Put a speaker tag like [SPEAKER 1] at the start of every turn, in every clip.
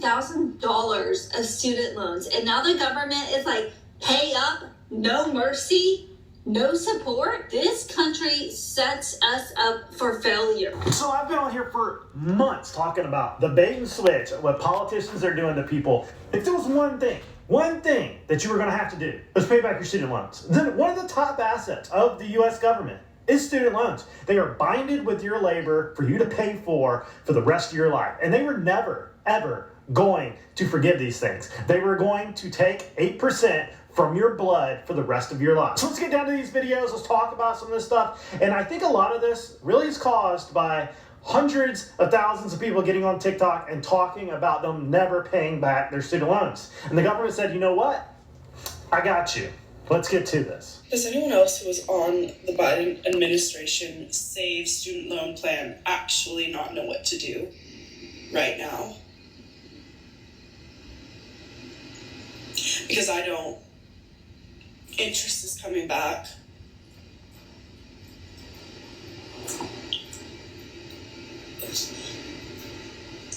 [SPEAKER 1] $87,000 of student loans. And now the government is like, pay up, no mercy, no support. This country sets us up for failure.
[SPEAKER 2] So I've been on here for months talking about the bait and switch, what politicians are doing to people. If there was one thing that you were going to have to do was pay back your student loans, then one of the top assets of the U.S. government is student loans. They are binded with your labor for you to pay for the rest of your life. And they were never, ever going to forgive these things. They were going to take 8% from your blood for the rest of your life. So let's get down to these videos. Let's talk about some of this stuff. And I think a lot of this really is caused by hundreds of thousands of people getting on TikTok and talking about them never paying back their student loans. And the government said, you know what? I got you. Let's get to this.
[SPEAKER 3] Does anyone else who was on the Biden administration Save student loan plan actually not know what to do right now? Because I don't. Interest is coming back.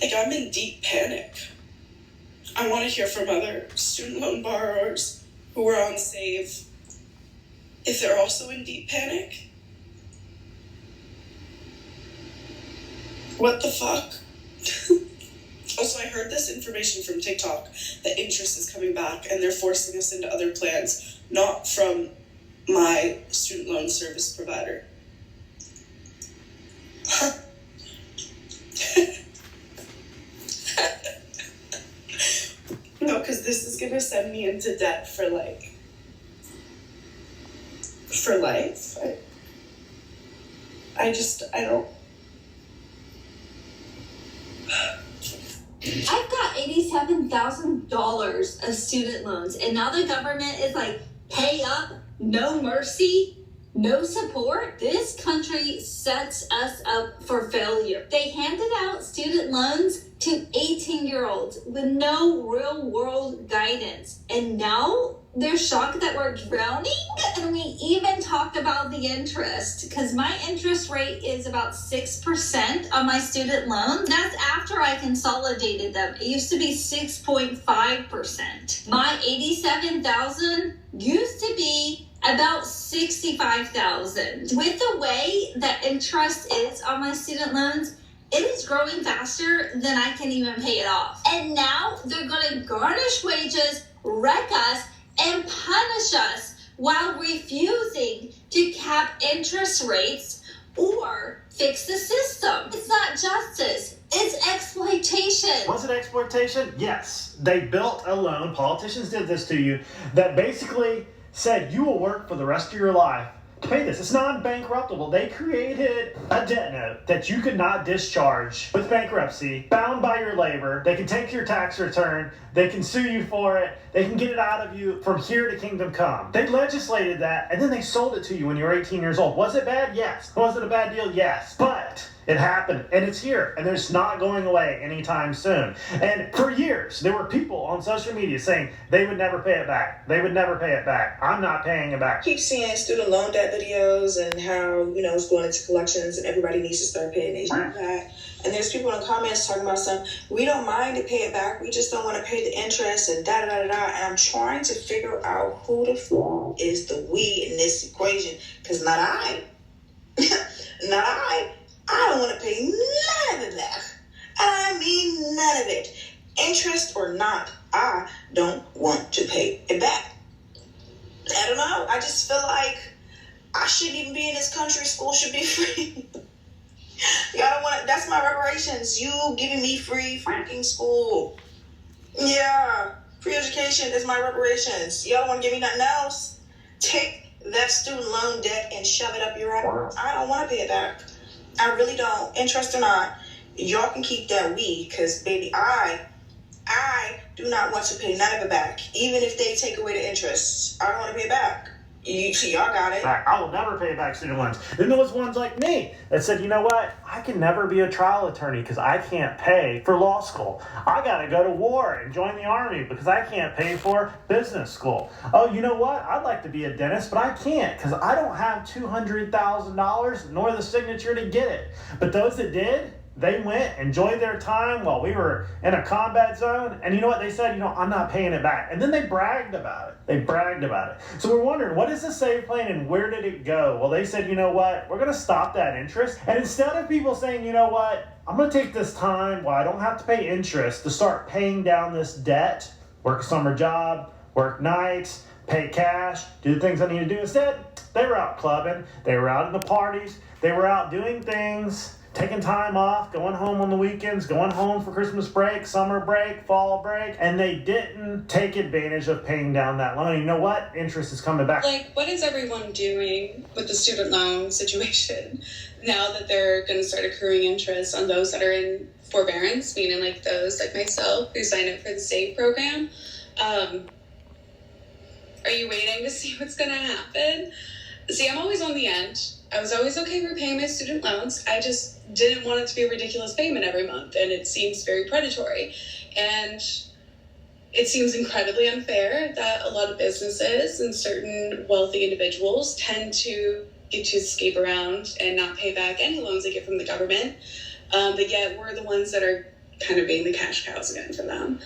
[SPEAKER 3] Like, I'm in deep panic. I want to hear from other student loan borrowers who were on Save if they're also in deep panic. What the fuck? Also, I heard this information from TikTok that interest is coming back and they're forcing us into other plans, not from my student loan service provider. No, because this is going to send me into debt for life. I don't.
[SPEAKER 1] I've got $87,000 of student loans, and now the government is like, pay up, no mercy, no support. This country sets us up for failure. They handed out student loans to 18-year-olds with no real world guidance, and now they're shocked that we're drowning. And we even talked about the interest, because my interest rate is about 6% on my student loan. That's after I consolidated them. It used to be 6.5%. My $87,000 used to be about $65,000. With the way that interest is on my student loans, it is growing faster than I can even pay it off. And now they're going to garnish wages, wreck us, and punish us while refusing to cap interest rates or fix the system. It's not justice. It's exploitation.
[SPEAKER 2] Was it exploitation? Yes. They built a loan, politicians did this to you, that basically said you will work for the rest of your life to pay this. It's non-bankruptable. They created a debt note that you could not discharge with bankruptcy, bound by your labor. They can take your tax return. They can sue you for it. They can get it out of you from here to kingdom come. They legislated that, and then they sold it to you when you were 18 years old. Was it bad? Yes. Was it a bad deal? Yes. But it happened, and it's here, and it's not going away anytime soon. And for years, there were people on social media saying they would never pay it back. They would never pay it back. I'm not paying it back.
[SPEAKER 4] Keep seeing student loan debt videos and how, it's going into collections and everybody needs to start paying their shit back. And there's people in the comments talking about we don't mind to pay it back. We just don't want to pay the interest and da-da-da-da-da. And I'm trying to figure out who the fuck is the we in this equation. Because not I. Not I. I don't want to pay none of it back. I mean none of it. Interest or not, I don't want to pay it back. I don't know. I just feel like I shouldn't even be in this country. School should be free. Y'all don't want to, that's my reparations. You giving me free freaking school. Yeah. Free education is my reparations. Y'all want to give me nothing else? Take that student loan debt and shove it up your ass. I don't want to pay it back. I really don't. Interest or not, y'all can keep that because, baby, I do not want to pay none of it back. Even if they take away the interest, I don't want to pay it back. Y'all got it.
[SPEAKER 2] I will never pay back student loans. Then there was ones like me that said, you know what? I can never be a trial attorney because I can't pay for law school. I got to go to war and join the army because I can't pay for business school. Oh, you know what? I'd like to be a dentist, but I can't because I don't have $200,000 nor the signature to get it. But those that did, They went, enjoyed their time while we were in a combat zone, and you know what? They said, I'm not paying it back. And then they bragged about it. So we're wondering, what is the SAVE plan and where did it go? Well, they said, you know what? We're going to stop that interest. And instead of people saying, you know what? I'm going to take this time while I don't have to pay interest to start paying down this debt, work a summer job, work nights, pay cash, do the things I need to do. Instead, they were out clubbing. They were out in the parties. They were out doing things, taking time off, going home on the weekends, going home for Christmas break, summer break, fall break, and they didn't take advantage of paying down that loan. You know what? Interest is coming back.
[SPEAKER 5] Like, what is everyone doing with the student loan situation now that they're going to start accruing interest on those that are in forbearance, meaning like those like myself who signed up for the SAVE program? Are you waiting to see what's going to happen? See, I'm always on the end. I was always okay repaying my student loans. I just didn't want it to be a ridiculous payment every month, and it seems very predatory. And it seems incredibly unfair that a lot of businesses and certain wealthy individuals tend to get to escape around and not pay back any loans they get from the government. But yet we're the ones that are kind of being the cash cows again for them.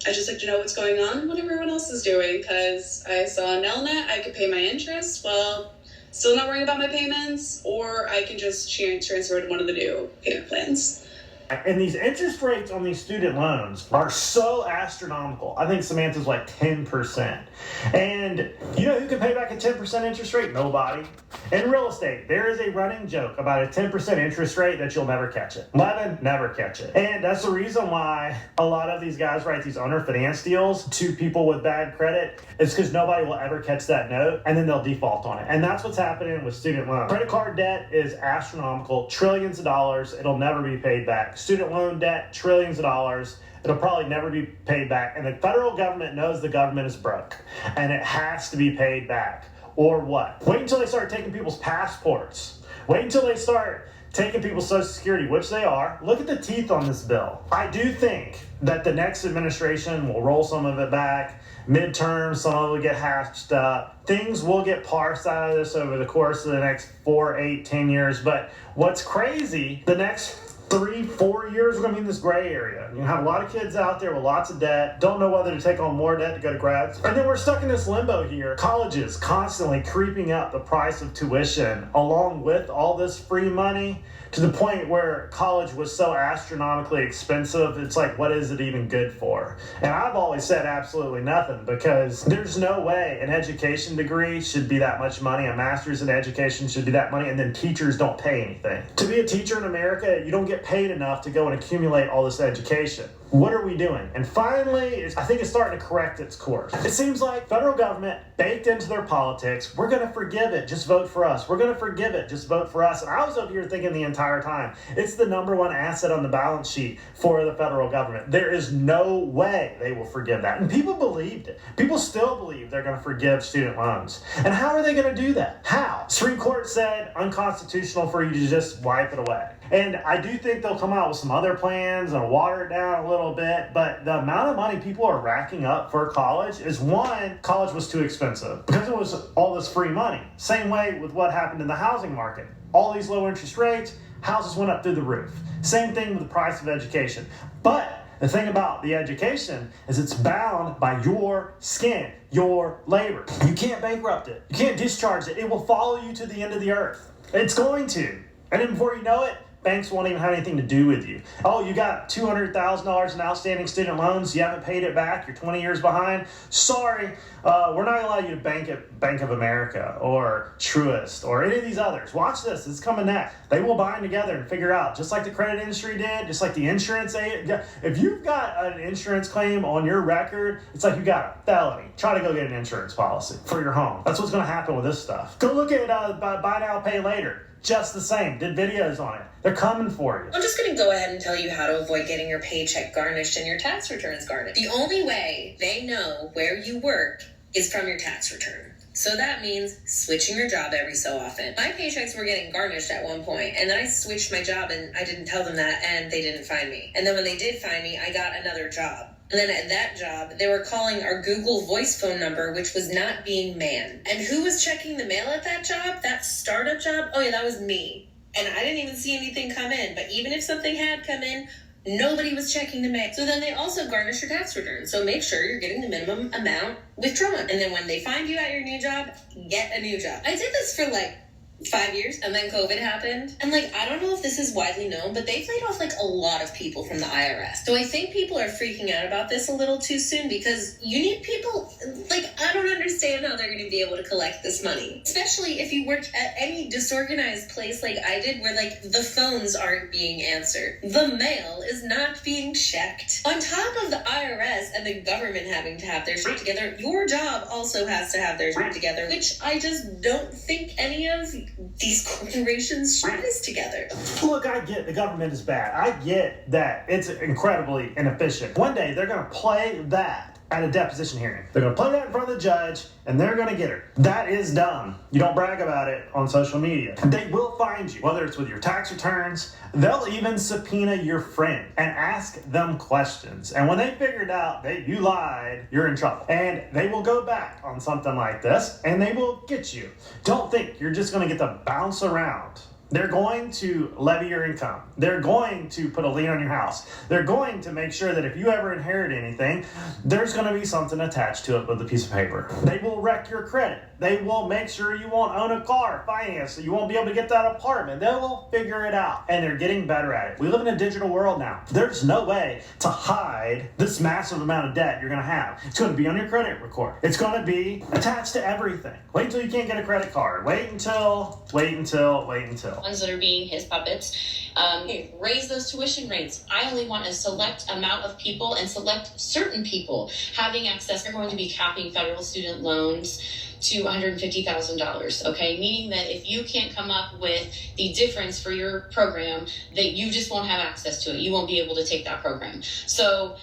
[SPEAKER 5] I just like to know what's going on, what everyone else is doing, because I saw on Nelnet I could pay my interest. Well, still not worrying about my payments, or I can just transfer to one of the new payment plans.
[SPEAKER 2] And these interest rates on these student loans are so astronomical. I think Samantha's like 10%. And you know who can pay back a 10% interest rate? Nobody. In real estate, there is a running joke about a 10% interest rate that you'll never catch it. 11, never catch it. And that's the reason why a lot of these guys write these owner finance deals to people with bad credit. It's because nobody will ever catch that note, and then they'll default on it. And that's what's happening with student loans. Credit card debt is astronomical, trillions of dollars. It'll never be paid back. Student loan debt, trillions of dollars. It'll probably never be paid back. And the federal government knows the government is broke, and it has to be paid back. Or what? Wait until they start taking people's passports. Wait until they start taking people's Social Security, which they are. Look at the teeth on this bill. I do think that the next administration will roll some of it back. Midterms, some of it will get hatched up. Things will get parsed out of this over the course of the next 4, 8, 10 years. But what's crazy, the next 3, 4 years, we're going to be in this gray area. You have a lot of kids out there with lots of debt, don't know whether to take on more debt to go to grad school. And then we're stuck in this limbo here. Colleges constantly creeping up the price of tuition along with all this free money to the point where college was so astronomically expensive, it's like, what is it even good for? And I've always said absolutely nothing, because there's no way an education degree should be that much money, a master's in education should be that money, and then teachers don't pay anything. To be a teacher in America, you don't get paid enough to go and accumulate all this education. What are we doing? And finally, I think it's starting to correct its course. It seems like federal government baked into their politics, we're going to forgive it, just vote for us. We're going to forgive it, just vote for us. And I was over here thinking the entire time, it's the number one asset on the balance sheet for the federal government. There is no way they will forgive that. And people believed it. People still believe they're going to forgive student loans. And how are they going to do that? How? Supreme Court said unconstitutional for you to just wipe it away. And I do think they'll come out with some other plans and water it down a little bit, but the amount of money people are racking up for college is, one, college was too expensive because it was all this free money. Same way with what happened in the housing market. All these low interest rates, houses went up through the roof. Same thing with the price of education. But the thing about the education is it's bound by your skin, your labor. You can't bankrupt it. You can't discharge it. It will follow you to the end of the earth. It's going to. And then before you know it, banks won't even have anything to do with you. Oh, you got $200,000 in outstanding student loans. You haven't paid it back. You're 20 years behind. Sorry, we're not going to allow you to bank at Bank of America or Truist or any of these others. Watch this. It's coming next. They will bind together and figure out, just like the credit industry did, just like the insurance. If you've got an insurance claim on your record, it's like you got a felony. Try to go get an insurance policy for your home. That's what's going to happen with this stuff. Go look at Buy Now, Pay Later. Just the same. Did videos on it. They're coming for you.
[SPEAKER 6] I'm just going to go ahead and tell you how to avoid getting your paycheck garnished and your tax returns garnished. The only way they know where you work is from your tax return. So that means switching your job every so often. My paychecks were getting garnished at one point, and then I switched my job and I didn't tell them that, and they didn't find me. And then when they did find me, I got another job. And then at that job, they were calling our Google Voice phone number, which was not being manned. And who was checking the mail at that job? That startup job? Oh yeah, that was me. And I didn't even see anything come in. But even if something had come in, nobody was checking the mail. So then they also garnish your tax return. So make sure you're getting the minimum amount withdrawn. And then when they find you at your new job, get a new job. I did this for like 5 years, and then COVID happened. And like, I don't know if this is widely known, but they've laid off like a lot of people from the IRS. So I think people are freaking out about this a little too soon, because you need people, like, I don't understand how they're going to be able to collect this money. Especially if you work at any disorganized place like I did, where like the phones aren't being answered. The mail is not being checked. On top of the IRS and the government having to have their shit together, your job also has to have their shit together, which I just don't think any of these corporations shit is together.
[SPEAKER 2] Look, I get the government is bad. I get that it's incredibly inefficient. One day they're going to play that at a deposition hearing. They're going to play that in front of the judge, and they're going to get her. That is dumb. You don't brag about it on social media. They will find you, whether it's with your tax returns. They'll even subpoena your friend and ask them questions. And when they figured out that you lied, you're in trouble. And they will go back on something like this, and they will get you. Don't think you're just going to get to bounce around. They're going to levy your income. They're going to put a lien on your house. They're going to make sure that if you ever inherit anything, there's going to be something attached to it with a piece of paper. They will wreck your credit. They will make sure you won't own a car, finance, so you won't be able to get that apartment. They will figure it out, and they're getting better at it. We live in a digital world now. There's no way to hide this massive amount of debt you're going to have. It's going to be on your credit report. It's going to be attached to everything. Wait until you can't get a credit card. Wait until.
[SPEAKER 7] Ones that are being his puppets. Raise those tuition rates. I only want a select amount of people and select certain people having access. They're going to be capping federal student loans to $150,000, okay? Meaning that if you can't come up with the difference for your program, that you just won't have access to it. You won't be able to take that program. So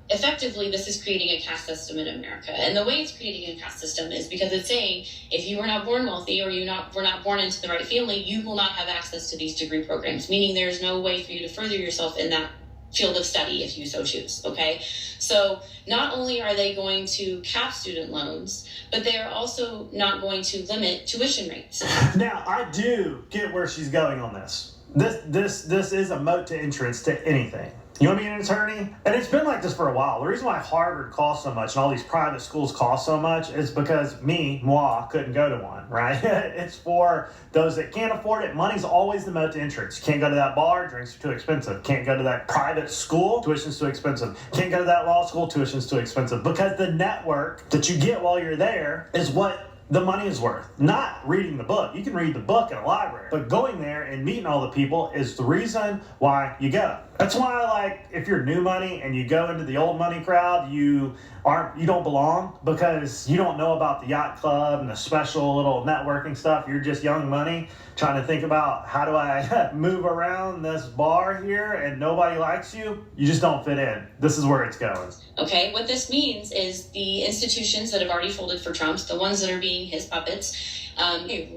[SPEAKER 7] effectively, this is creating a caste system in America. And the way it's creating a caste system is because it's saying, if you were not born wealthy or were not born into the right family, you will not have access to these degree programs, meaning there's no way for you to further yourself in that field of study if you so choose, okay? So not only are they going to cap student loans, but they are also not going to limit tuition rates.
[SPEAKER 2] Now, I do get where she's going on this. This is a moat to entrance to anything. You want to be an attorney? And it's been like this for a while. The reason why Harvard costs so much and all these private schools cost so much is because moi, couldn't go to one, right? It's for those that can't afford it. Money's always the moat to entrance. You can't go to that bar, drinks are too expensive. Can't go to that private school, tuition's too expensive. Can't go to that law school, tuition's too expensive. Because the network that you get while you're there is what the money is worth. Not reading the book. You can read the book in a library, but going there and meeting all the people is the reason why you go. That's why, like, if you're new money and you go into the old money crowd, you don't belong, because you don't know about the yacht club and the special little networking stuff. You're just young money trying to think about, how do I move around this bar here, and nobody likes you. You just don't fit in. This is where it's going.
[SPEAKER 7] Okay, what this means is the institutions that have already folded for Trump, the ones that are being his puppets,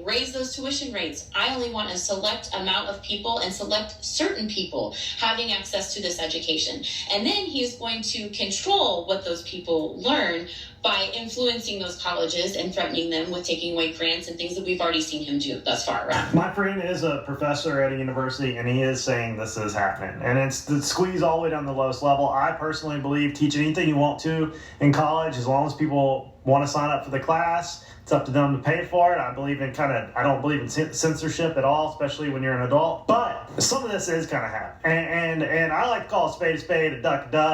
[SPEAKER 7] raise those tuition rates. I only want a select amount of people and select certain people having access to this education. And then he is going to control what those people learn by influencing those colleges and threatening them with taking away grants and things that we've already seen him do thus far, right?
[SPEAKER 2] My friend is a professor at a university, and he is saying this is happening. And it's the squeeze all the way down the lowest level. I personally believe teach anything you want to in college, as long as people want to sign up for the class. It's up to them to pay for it. I don't believe in censorship at all, especially when you're an adult. But some of this is kind of happening. And I like to call a spade, a duck a duck.